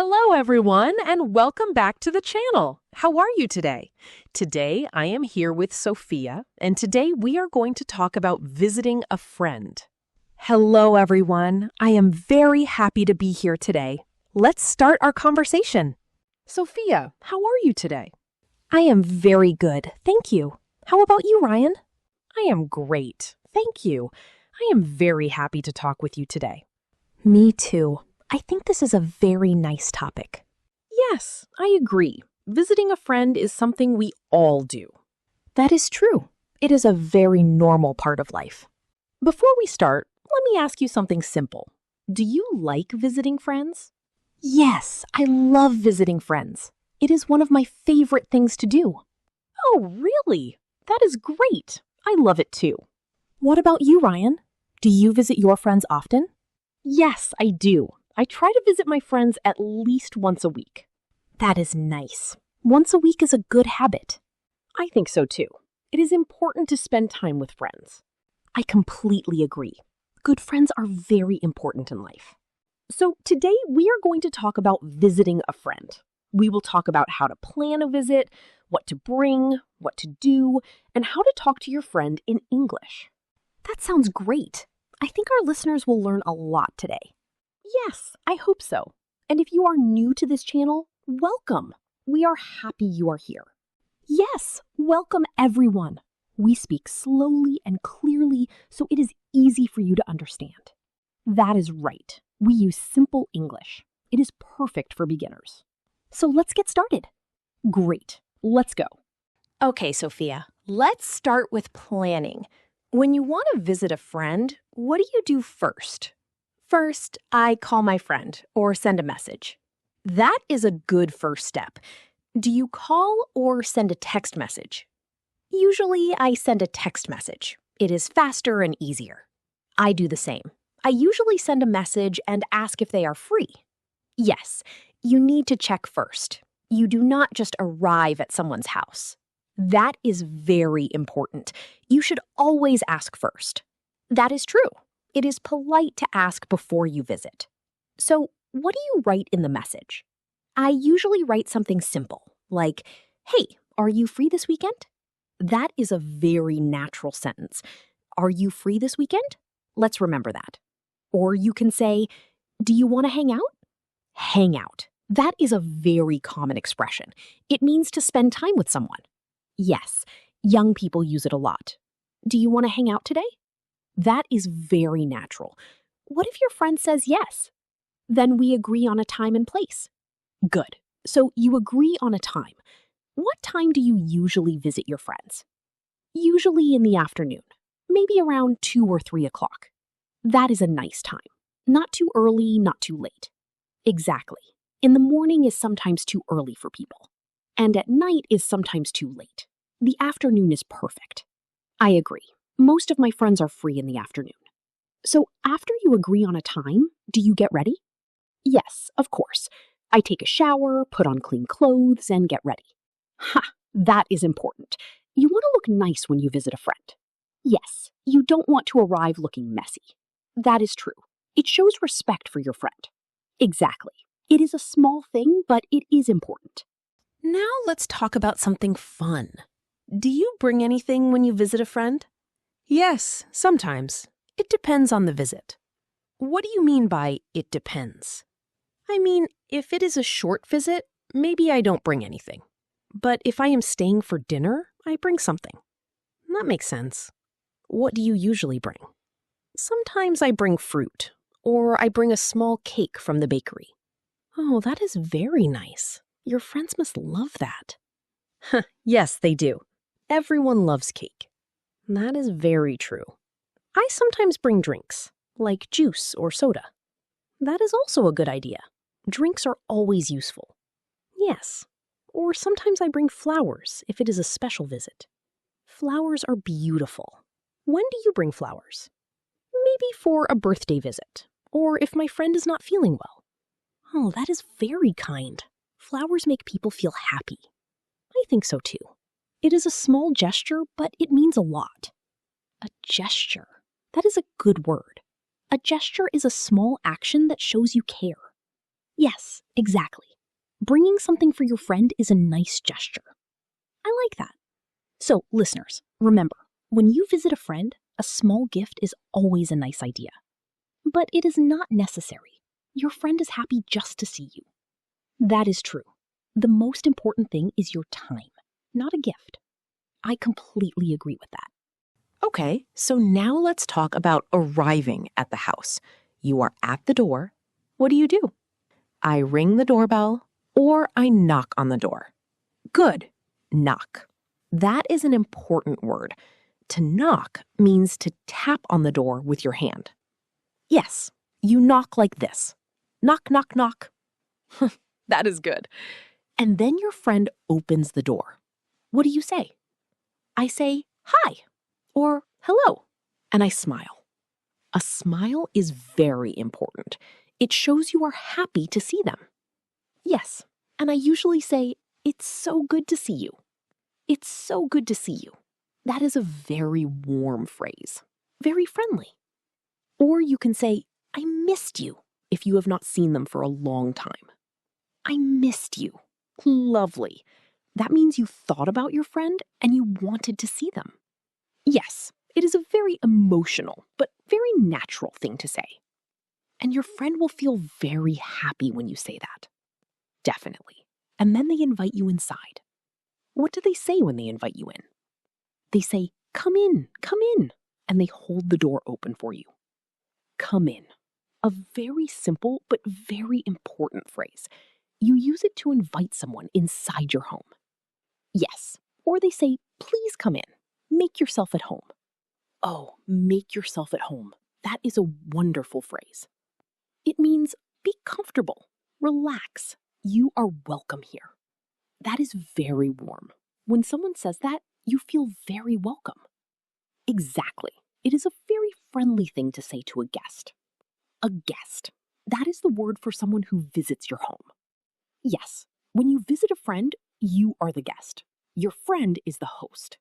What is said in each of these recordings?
Hello, everyone, and welcome back to the channel. How are you today? Today, I am here with Sophia, and today we are going to talk about visiting a friend. Hello, everyone. I am very happy to be here today. Let's start our conversation. Sophia, how are you today? I am very good, thank you. How about you, Ryan? I am great, thank you. I am very happy to talk with you today. Me too. I think this is a very nice topic. Yes, I agree. Visiting a friend is something we all do. That is true. It is a very normal part of life. Before we start, let me ask you something simple. Do you like visiting friends? Yes, I love visiting friends. It is one of my favorite things to do. Oh, really? That is great. I love it too. What about you, Ryan? Do you visit your friends often? Yes, I do. I try to visit my friends at least once a week. That is nice. Once a week is a good habit. I think so too. It is important to spend time with friends. I completely agree. Good friends are very important in life. So today we are going to talk about visiting a friend. We will talk about how to plan a visit, what to bring, what to do, and how to talk to your friend in English. That sounds great. I think our listeners will learn a lot today. Yes, I hope so. And if you are new to this channel, welcome. We are happy you are here. Yes, welcome everyone. We speak slowly and clearly so it is easy for you to understand. That is right. We use simple English. It is perfect for beginners. So let's get started. Great. Let's go. Okay, Sophia, let's start with planning. When you want to visit a friend, what do you do first? First, I call my friend or send a message. That is a good first step. Do you call or send a text message? Usually, I send a text message. It is faster and easier. I do the same. I usually send a message and ask if they are free. Yes, you need to check first. You do not just arrive at someone's house. That is very important. You should always ask first. That is true. It is polite to ask before you visit. So, what do you write in the message? I usually write something simple, like, "Hey, are you free this weekend?" That is a very natural sentence. Are you free this weekend? Let's remember that. Or you can say, "Do you want to hang out?" Hang out. That is a very common expression. It means to spend time with someone. Yes, young people use it a lot. Do you want to hang out today? That is very natural. What if your friend says yes? Then we agree on a time and place. Good. So you agree on a time. What time do you usually visit your friends? Usually in the afternoon, maybe around 2 or 3 o'clock. That is a nice time. Not too early, not too late. Exactly. In the morning is sometimes too early for people. And at night is sometimes too late. The afternoon is perfect. I agree. Most of my friends are free in the afternoon. So after you agree on a time, do you get ready? Yes, of course. I take a shower, put on clean clothes, and get ready. Ha! That is important. You want to look nice when you visit a friend. Yes, you don't want to arrive looking messy. That is true. It shows respect for your friend. Exactly. It is a small thing, but it is important. Now let's talk about something fun. Do you bring anything when you visit a friend? Yes, sometimes. It depends on the visit. What do you mean by it depends? I mean, if it is a short visit, maybe I don't bring anything. But if I am staying for dinner, I bring something. That makes sense. What do you usually bring? Sometimes I bring fruit, or I bring a small cake from the bakery. Oh, that is very nice. Your friends must love that. Yes, they do. Everyone loves cake. That is very true. I sometimes bring drinks, like juice or soda. That is also a good idea. Drinks are always useful. Yes. Or sometimes I bring flowers if it is a special visit. Flowers are beautiful. When do you bring flowers? Maybe for a birthday visit, or if my friend is not feeling well. Oh, that is very kind. Flowers make people feel happy. I think so too. It is a small gesture, but it means a lot. A gesture. That is a good word. A gesture is a small action that shows you care. Yes, exactly. Bringing something for your friend is a nice gesture. I like that. So, listeners, remember, when you visit a friend, a small gift is always a nice idea. But it is not necessary. Your friend is happy just to see you. That is true. The most important thing is your time, not a gift. I completely agree with that. Okay, so now let's talk about arriving at the house. You are at the door. What do? I ring the doorbell or I knock on the door. Good. Knock. That is an important word. To knock means to tap on the door with your hand. Yes, you knock like this. Knock, knock, knock. That is good. And then your friend opens the door. What do you say? I say, hi, or hello, and I smile. A smile is very important. It shows you are happy to see them. Yes, and I usually say, it's so good to see you. It's so good to see you. That is a very warm phrase, very friendly. Or you can say, I missed you, if you have not seen them for a long time. I missed you. Lovely. That means you thought about your friend and you wanted to see them. Yes, it is a very emotional, but very natural thing to say. And your friend will feel very happy when you say that. Definitely. And then they invite you inside. What do they say when they invite you in? They say, come in, and they hold the door open for you. Come in. A very simple but very important phrase. You use it to invite someone inside your home. Yes, or they say, please come in. Make yourself at home. Oh, make yourself at home. That is a wonderful phrase. It means be comfortable, relax. You are welcome here. That is very warm. When someone says that, you feel very welcome. Exactly. It is a very friendly thing to say to a guest. A guest. That is the word for someone who visits your home. Yes, when you visit a friend, you are the guest. Your friend is the host.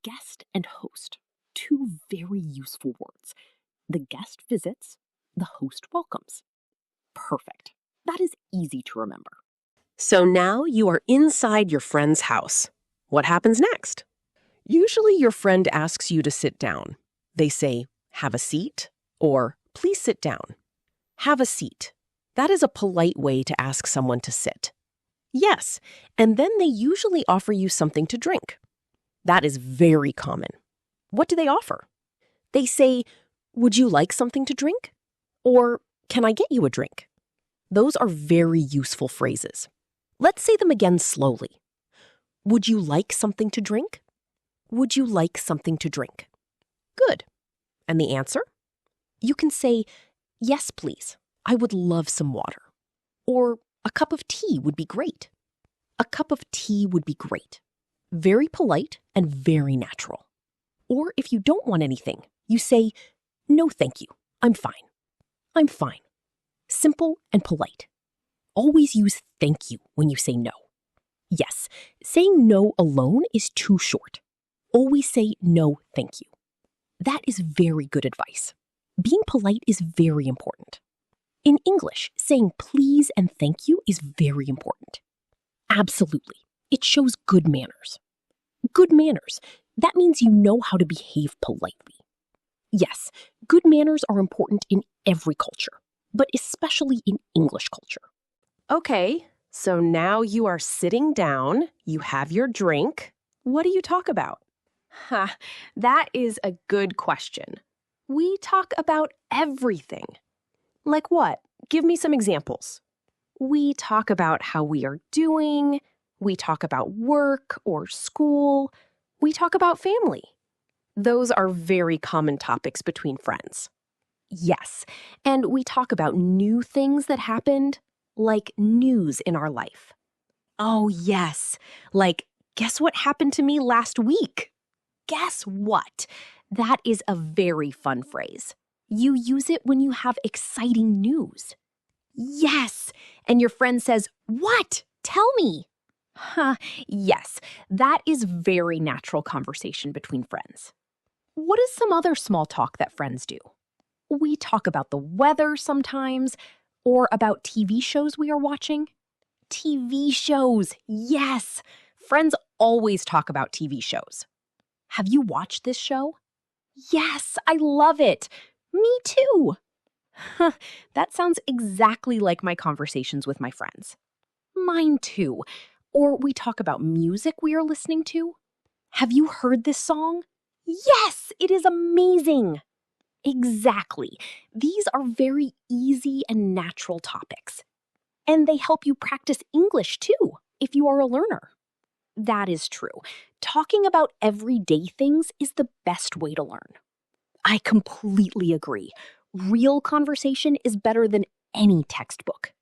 Guest and host. Two very useful words. The guest visits, the host welcomes. Perfect. That is easy to remember. So now you are inside your friend's house. What happens next? Usually your friend asks you to sit down. They say, have a seat, or please sit down. Have a seat. That is a polite way to ask someone to sit. Yes, and then they usually offer you something to drink. That is very common. What do they offer? They say, would you like something to drink? Or, can I get you a drink? Those are very useful phrases. Let's say them again slowly. Would you like something to drink? Would you like something to drink? Good. And the answer? You can say, yes, please. I would love some water. Or, a cup of tea would be great. A cup of tea would be great. Very polite and very natural. Or if you don't want anything, you say, no, thank you. I'm fine. I'm fine. Simple and polite. Always use thank you when you say no. Yes, saying no alone is too short. Always say no, thank you. That is very good advice. Being polite is very important. In English, saying please and thank you is very important. Absolutely. It shows good manners. Good manners. That means you know how to behave politely. Yes, good manners are important in every culture, but especially in English culture. Okay, so now you are sitting down, you have your drink. What do you talk about? That is a good question. We talk about everything. Like what? Give me some examples. We talk about how we are doing. We talk about work or school. We talk about family. Those are very common topics between friends. Yes, and we talk about new things that happened, like news in our life. Oh, yes, like, guess what happened to me last week? Guess what? That is a very fun phrase. You use it when you have exciting news. Yes, and your friend says, what? Tell me. Yes, that is very natural conversation between friends. What is some other small talk that friends do? We talk about the weather sometimes, Or about TV shows we are watching? TV shows, yes! Friends always talk about TV shows. Have you watched this show? Yes, I love it. Me too. That sounds exactly like my conversations with my friends. Mine too. Or we talk about music we are listening to. Have you heard this song? Yes, it is amazing. Exactly. These are very easy and natural topics. And they help you practice English too, if you are a learner. That is true. Talking about everyday things is the best way to learn. I completely agree. Real conversation is better than any textbook.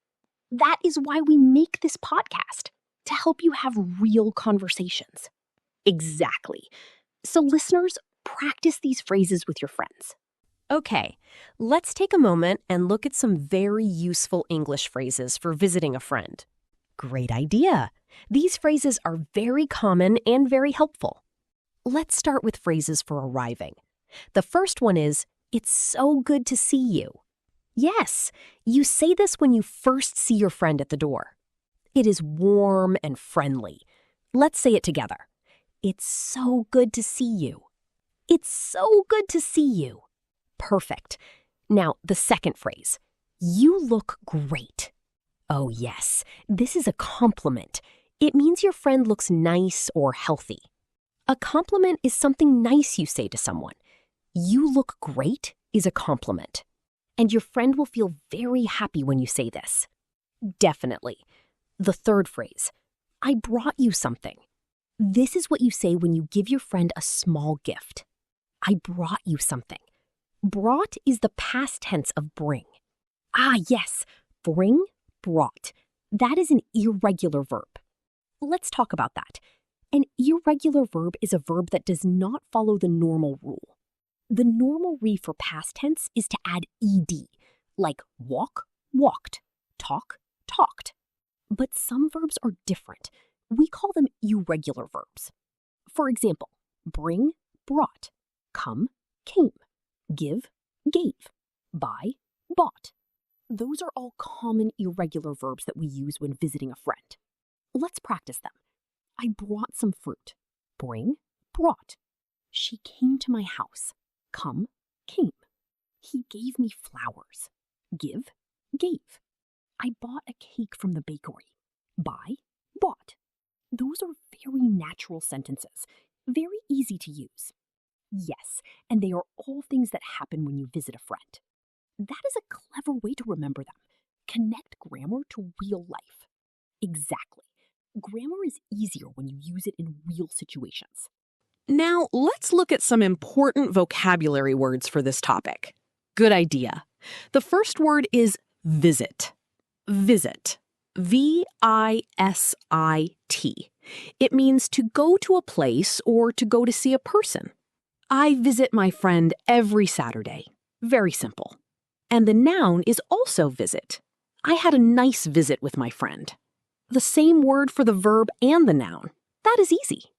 That is why we make this podcast, to help you have real conversations. Exactly. So listeners, practice these phrases with your friends. Okay, let's take a moment and look at some very useful English phrases for visiting a friend. Great idea. These phrases are very common and very helpful. Let's start with phrases for arriving. The first one is, "It's so good to see you." Yes, you say this when you first see your friend at the door. It is warm and friendly. Let's say it together. It's so good to see you. It's so good to see you. Perfect. Now, the second phrase. You look great. Oh yes, this is a compliment. It means your friend looks nice or healthy. A compliment is something nice you say to someone. You look great is a compliment. And your friend will feel very happy when you say this. Definitely. The third phrase. I brought you something. This is what you say when you give your friend a small gift. I brought you something. Brought is the past tense of bring. Ah, yes. Bring, brought. That is an irregular verb. Let's talk about that. An irregular verb is a verb that does not follow the normal rule. The normal rule for past tense is to add ed, like walk, walked, talk, talked. But some verbs are different. We call them irregular verbs. For example, bring, brought, come, came, give, gave, buy, bought. Those are all common irregular verbs that we use when visiting a friend. Let's practice them. I brought some fruit. Bring, brought. She came to my house. Come, came. He gave me flowers. Give, gave. I bought a cake from the bakery. Buy, bought. Those are very natural sentences, very easy to use. Yes, and they are all things that happen when you visit a friend. That is a clever way to remember them. Connect grammar to real life. Exactly. Grammar is easier when you use it in real situations. Now, let's look at some important vocabulary words for this topic. Good idea. The first word is visit. Visit. V-I-S-I-T. It means to go to a place or to go to see a person. I visit my friend every Saturday. Very simple. And the noun is also visit. I had a nice visit with my friend. The same word for the verb and the noun. That is easy.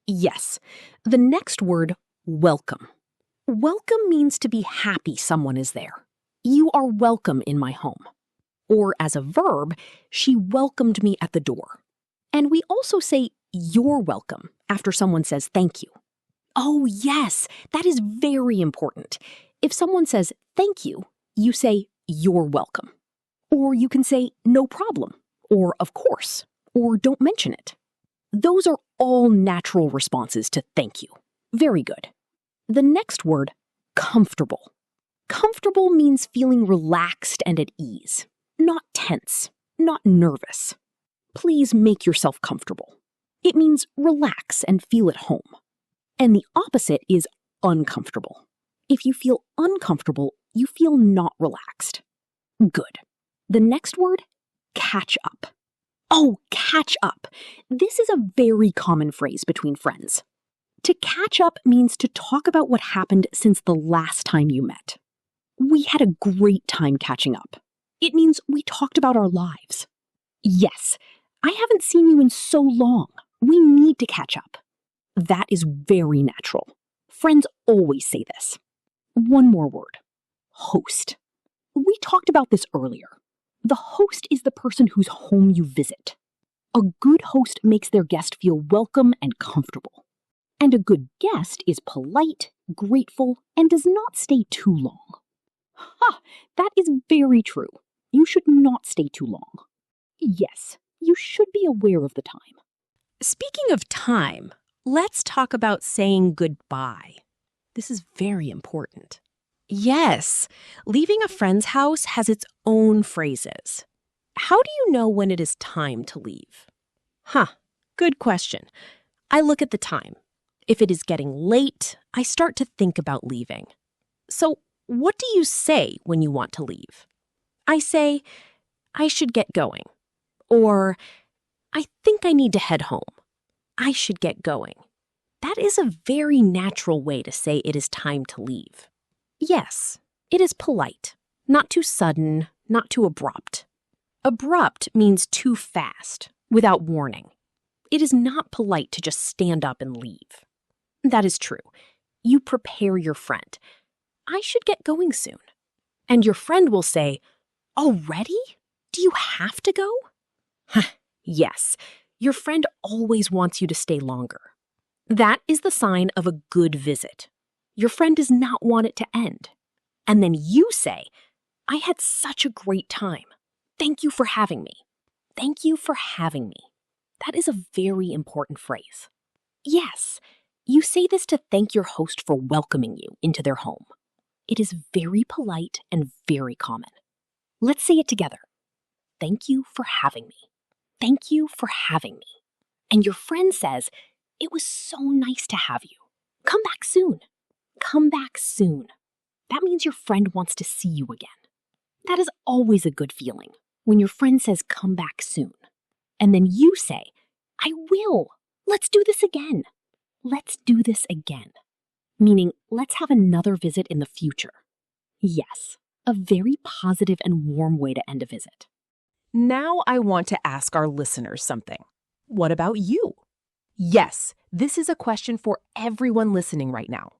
Yes. The next word, welcome. Welcome means to be happy someone is there. You are welcome in my home. Or as a verb, she welcomed me at the door. And we also say you're welcome after someone says thank you. Oh yes, that is very important. If someone says thank you, you say you're welcome. Or you can say no problem, or of course, or don't mention it. Those are all natural responses to thank you. Very good. The next word, comfortable. Comfortable means feeling relaxed and at ease. Not tense, not nervous. Please make yourself comfortable. It means relax and feel at home. And the opposite is uncomfortable. If you feel uncomfortable, you feel not relaxed. Good. The next word, catch up. Oh, catch up. This is a very common phrase between friends. To catch up means to talk about what happened since the last time you met. We had a great time catching up. It means we talked about our lives. Yes, I haven't seen you in so long. We need to catch up. That is very natural. Friends always say this. One more word. Host. We talked about this earlier. The host is the person whose home you visit. A good host makes their guest feel welcome and comfortable. And a good guest is polite, grateful, and does not stay too long. Ha! That is very true. You should not stay too long. Yes, you should be aware of the time. Speaking of time, let's talk about saying goodbye. This is very important. Yes, leaving a friend's house has its own phrases. How do you know when it is time to leave? Good question. I look at the time. If it is getting late, I start to think about leaving. So, what do you say when you want to leave? I say, I should get going. Or, I think I need to head home. I should get going. That is a very natural way to say it is time to leave. Yes, it is polite. Not too sudden, not too abrupt. Abrupt means too fast, without warning. It is not polite to just stand up and leave. That is true. You prepare your friend. I should get going soon. And your friend will say, already? Do you have to go? Yes, your friend always wants you to stay longer. That is the sign of a good visit. Your friend does not want it to end. And then you say, I had such a great time. Thank you for having me. Thank you for having me. That is a very important phrase. Yes, you say this to thank your host for welcoming you into their home. It is very polite and very common. Let's say it together. Thank you for having me. Thank you for having me. And your friend says, it was so nice to have you. Come back soon. Come back soon. That means your friend wants to see you again. That is always a good feeling when your friend says, come back soon. And then you say, I will. Let's do this again. Let's do this again. Meaning, let's have another visit in the future. Yes, a very positive and warm way to end a visit. Now I want to ask our listeners something. What about you? Yes, this is a question for everyone listening right now.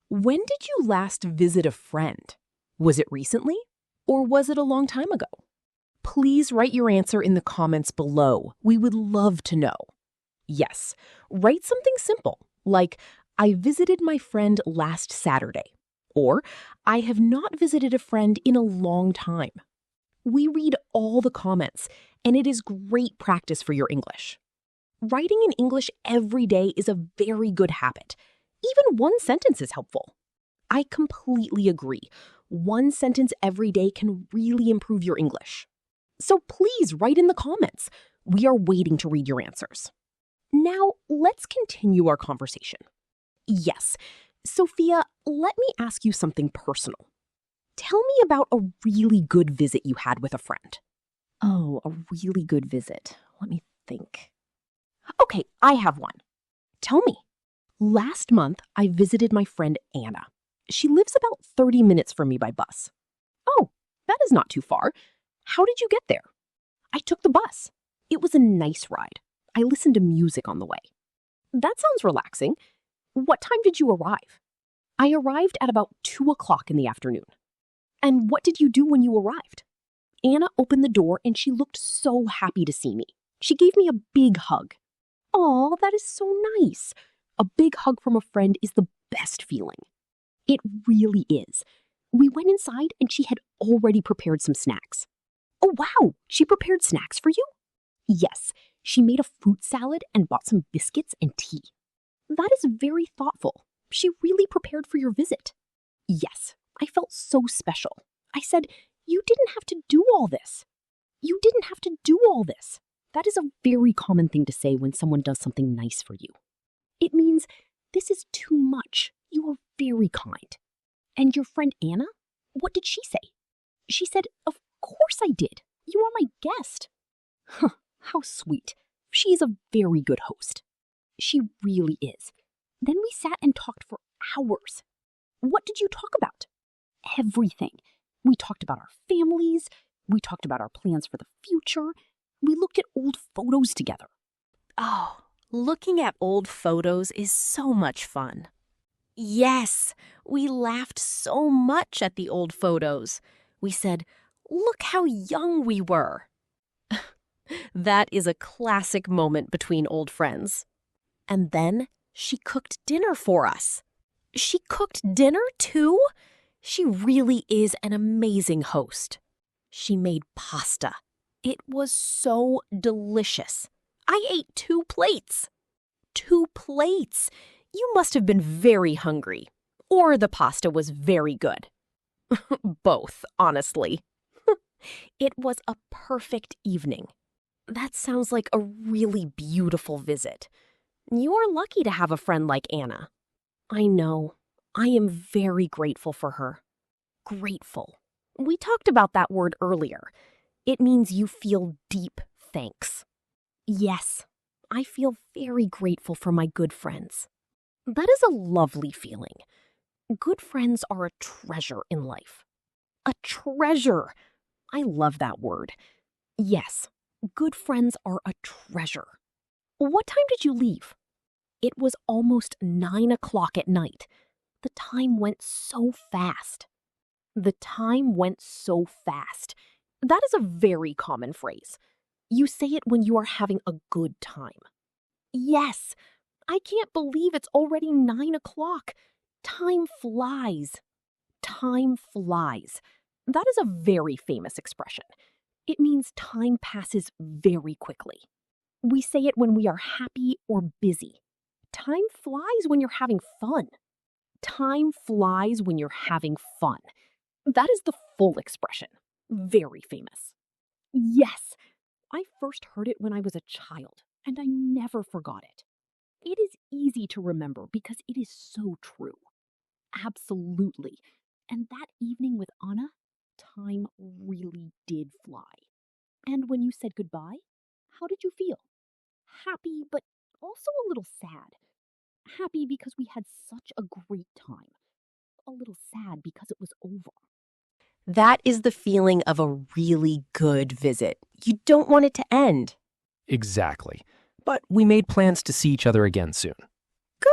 When did you last visit a friend? Was it recently? Or was it a long time ago? Please write your answer in the comments below. We would love to know. Yes, write something simple, like, I visited my friend last Saturday, or I have not visited a friend in a long time. We read all the comments, and it is great practice for your English. Writing in English every day is a very good habit. Even one sentence is helpful. I completely agree. One sentence every day can really improve your English. So please write in the comments. We are waiting to read your answers. Now, let's continue our conversation. Yes, Sophia, let me ask you something personal. Tell me about a really good visit you had with a friend. Oh, a really good visit. Let me think. Okay, I have one. Tell me. Last month, I visited my friend Anna. She lives about 30 minutes from me by bus. Oh, that is not too far. How did you get there? I took the bus. It was a nice ride. I listened to music on the way. That sounds relaxing. What time did you arrive? I arrived at about 2 o'clock in the afternoon. And what did you do when you arrived? Anna opened the door and she looked so happy to see me. She gave me a big hug. Aw, that is so nice. A big hug from a friend is the best feeling. It really is. We went inside and she had already prepared some snacks. Oh, wow, she prepared snacks for you? Yes, she made a fruit salad and bought some biscuits and tea. That is very thoughtful. She really prepared for your visit. Yes, I felt so special. I said, you didn't have to do all this. You didn't have to do all this. That is a very common thing to say when someone does something nice for you. It means, this is too much. You are very kind. And your friend Anna, what did she say? She said, of course I did. You are my guest. Huh, how sweet. She is a very good host. She really is. Then we sat and talked for hours. What did you talk about? Everything. We talked about our families. We talked about our plans for the future. We looked at old photos together. Oh, looking at old photos is so much fun. Yes, we laughed so much at the old photos. We said, Look how young we were. That is a classic moment between old friends. And then she cooked dinner for us. She cooked dinner too? She really is an amazing host. She made pasta. It was so delicious. I ate 2 plates. 2 plates. You must have been very hungry. Or the pasta was very good. Both, honestly. It was a perfect evening. That sounds like a really beautiful visit. You're lucky to have a friend like Anna. I know. I am very grateful for her. Grateful. We talked about that word earlier. It means you feel deep thanks. Yes, I feel very grateful for my good friends. That is a lovely feeling. Good friends are a treasure in life. A treasure. I love that word. Yes, good friends are a treasure. What time did you leave? It was almost 9 o'clock at night. The time went so fast. The time went so fast. That is a very common phrase. You say it when you are having a good time. Yes, I can't believe it's already 9 o'clock. Time flies. Time flies. That is a very famous expression. It means time passes very quickly. We say it when we are happy or busy. Time flies when you're having fun. Time flies when you're having fun. That is the full expression. Very famous. Yes, I first heard it when I was a child, and I never forgot it. It is easy to remember because it is so true. Absolutely. And that evening with Anna, time really did fly. And when you said goodbye, how did you feel? Happy, but also a little sad. Happy because we had such a great time. A little sad because it was over. That is the feeling of a really good visit. You don't want it to end. Exactly. But we made plans to see each other again soon.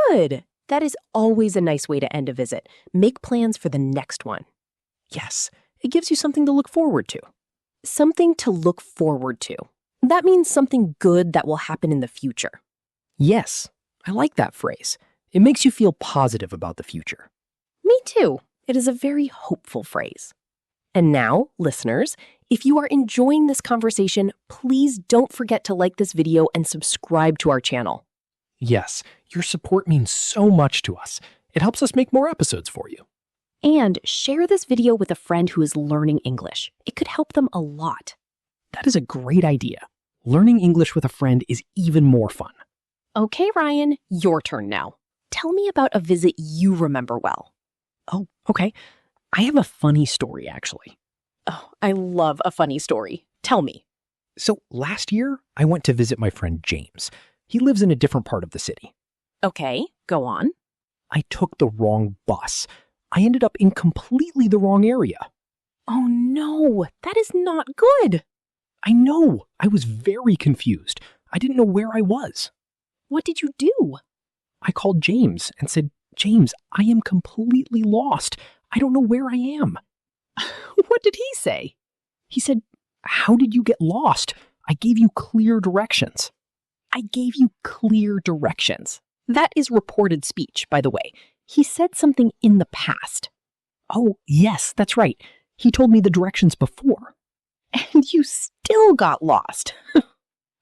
Good. That is always a nice way to end a visit. Make plans for the next one. Yes, it gives you something to look forward to. Something to look forward to. That means something good that will happen in the future. Yes, I like that phrase. It makes you feel positive about the future. Me too. It is a very hopeful phrase. And now, listeners, if you are enjoying this conversation, please don't forget to like this video and subscribe to our channel. Yes, your support means so much to us. It helps us make more episodes for you. And share this video with a friend who is learning English. It could help them a lot. That is a great idea. Learning English with a friend is even more fun. Okay, Ryan, your turn now. Tell me about a visit you remember well. Oh, okay. I have a funny story, actually. Oh, I love a funny story. Tell me. So last year, I went to visit my friend James. He lives in a different part of the city. Okay, go on. I took the wrong bus. I ended up in completely the wrong area. Oh no, that is not good. I know. I was very confused. I didn't know where I was. What did you do? I called James and said, James, I am completely lost. I don't know where I am. What did he say? He said, how did you get lost? I gave you clear directions. I gave you clear directions. That is reported speech, by the way. He said something in the past. Oh, yes, that's right. He told me the directions before. And you still got lost.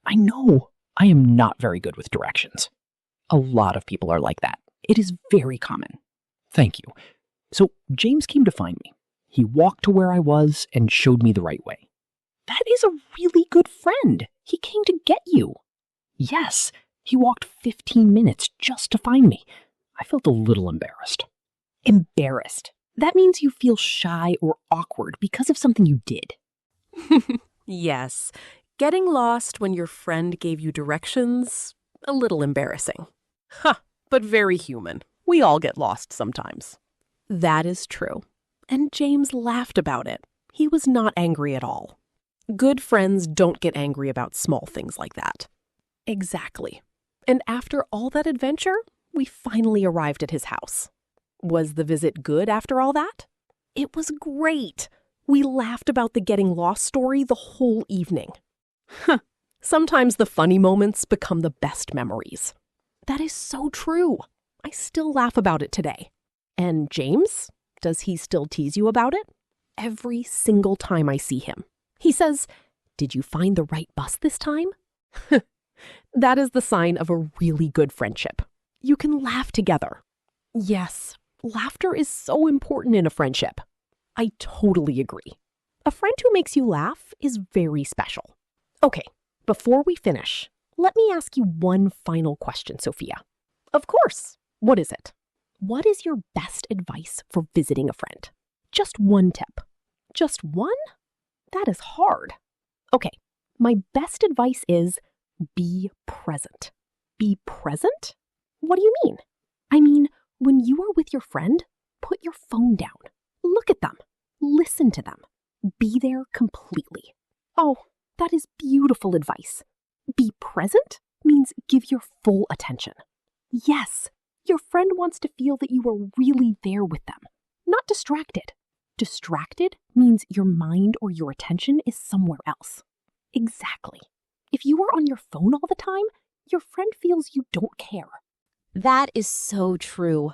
I know. I am not very good with directions. A lot of people are like that. It is very common. Thank you. So James came to find me. He walked to where I was and showed me the right way. That is a really good friend. He came to get you. Yes, he walked 15 minutes just to find me. I felt a little embarrassed. Embarrassed? That means you feel shy or awkward because of something you did. Yes, getting lost when your friend gave you directions, a little embarrassing. But very human. We all get lost sometimes. That is true. And James laughed about it. He was not angry at all. Good friends don't get angry about small things like that. Exactly. And after all that adventure, we finally arrived at his house. Was the visit good after all that? It was great. We laughed about the getting lost story the whole evening. Sometimes the funny moments become the best memories. That is so true. I still laugh about it today. And James, does he still tease you about it? Every single time I see him. He says, "Did you find the right bus this time?" That is the sign of a really good friendship. You can laugh together. Yes, laughter is so important in a friendship. I totally agree. A friend who makes you laugh is very special. Okay, before we finish, let me ask you one final question, Sophia. Of course. What is it? What is your best advice for visiting a friend? Just one tip. Just one? That is hard. Okay, my best advice is be present. Be present? What do you mean? I mean, when you are with your friend, put your phone down. Look at them. Listen to them. Be there completely. Oh, that is beautiful advice. Be present means give your full attention. Yes, your friend wants to feel that you are really there with them, not distracted. Distracted means your mind or your attention is somewhere else. Exactly. If you are on your phone all the time, your friend feels you don't care. That is so true.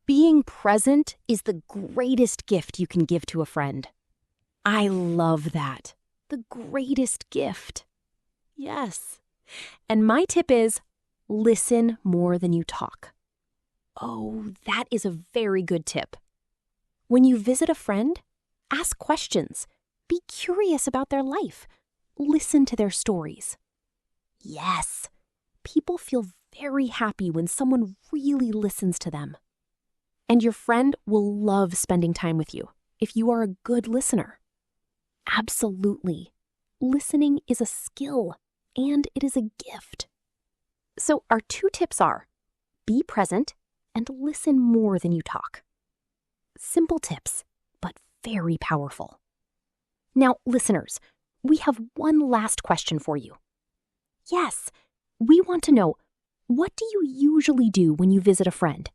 Being present is the greatest gift you can give to a friend. I love that. The greatest gift. Yes. And my tip is listen more than you talk. Oh, that is a very good tip. When you visit a friend, ask questions. Be curious about their life. Listen to their stories. Yes, people feel very happy when someone really listens to them. And your friend will love spending time with you if you are a good listener. Absolutely. Listening is a skill, and it is a gift. So our 2 tips are, be present and listen more than you talk. Simple tips, but very powerful. Now, listeners, we have one last question for you. Yes, we want to know, what do you usually do when you visit a friend?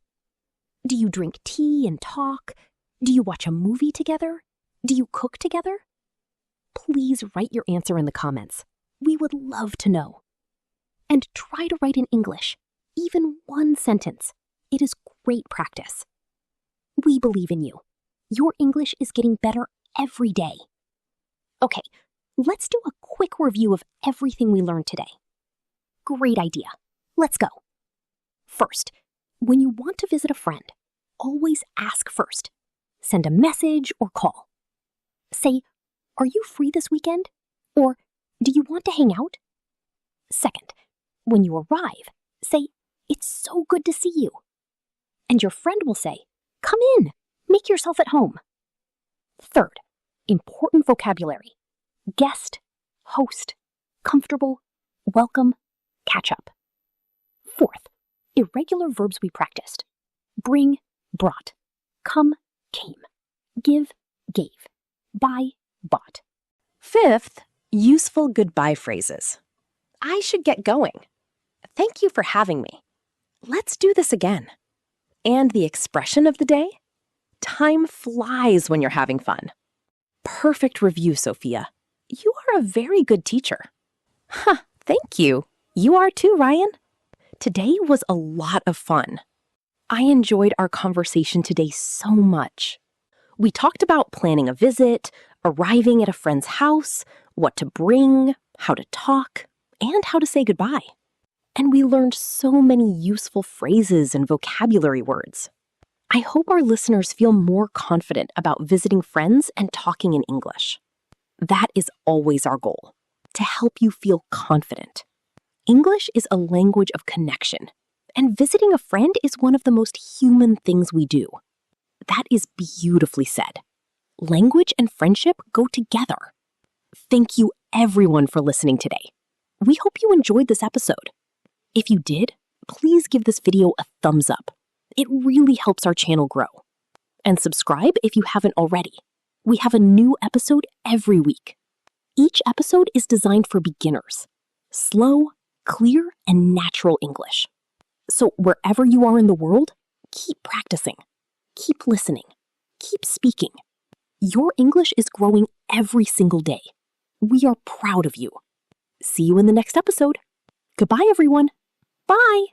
Do you drink tea and talk? Do you watch a movie together? Do you cook together? Please write your answer in the comments. We would love to know. And try to write in English, even one sentence. It is great practice. We believe in you. Your English is getting better every day. Okay, let's do a quick review of everything we learned today. Great idea. Let's go. First, when you want to visit a friend, always ask first. Send a message or call. Say, "Are you free this weekend?" Or, "Do you want to hang out?" Second, when you arrive, say, "It's so good to see you." And your friend will say, "Come in, make yourself at home." Third, important vocabulary. Guest, host, comfortable, welcome, catch up. Fourth, irregular verbs we practiced. Bring, brought. Come, came. Give, gave. Buy, bought. Fifth, useful goodbye phrases. I should get going. Thank you for having me. Let's do this again. And the expression of the day? Time flies when you're having fun. Perfect review, Sophia. You are a very good teacher. Thank you. You are too, Ryan. Today was a lot of fun. I enjoyed our conversation today so much. We talked about planning a visit, arriving at a friend's house, what to bring, how to talk, and how to say goodbye. And we learned so many useful phrases and vocabulary words. I hope our listeners feel more confident about visiting friends and talking in English. That is always our goal, to help you feel confident. English is a language of connection, and visiting a friend is one of the most human things we do. That is beautifully said. Language and friendship go together. Thank you everyone for listening today. We hope you enjoyed this episode. If you did, please give this video a thumbs up. It really helps our channel grow. And subscribe if you haven't already. We have a new episode every week. Each episode is designed for beginners. Slow, clear, and natural English. So wherever you are in the world, keep practicing. Keep listening. Keep speaking. Your English is growing every single day. We are proud of you. See you in the next episode. Goodbye, everyone. Bye.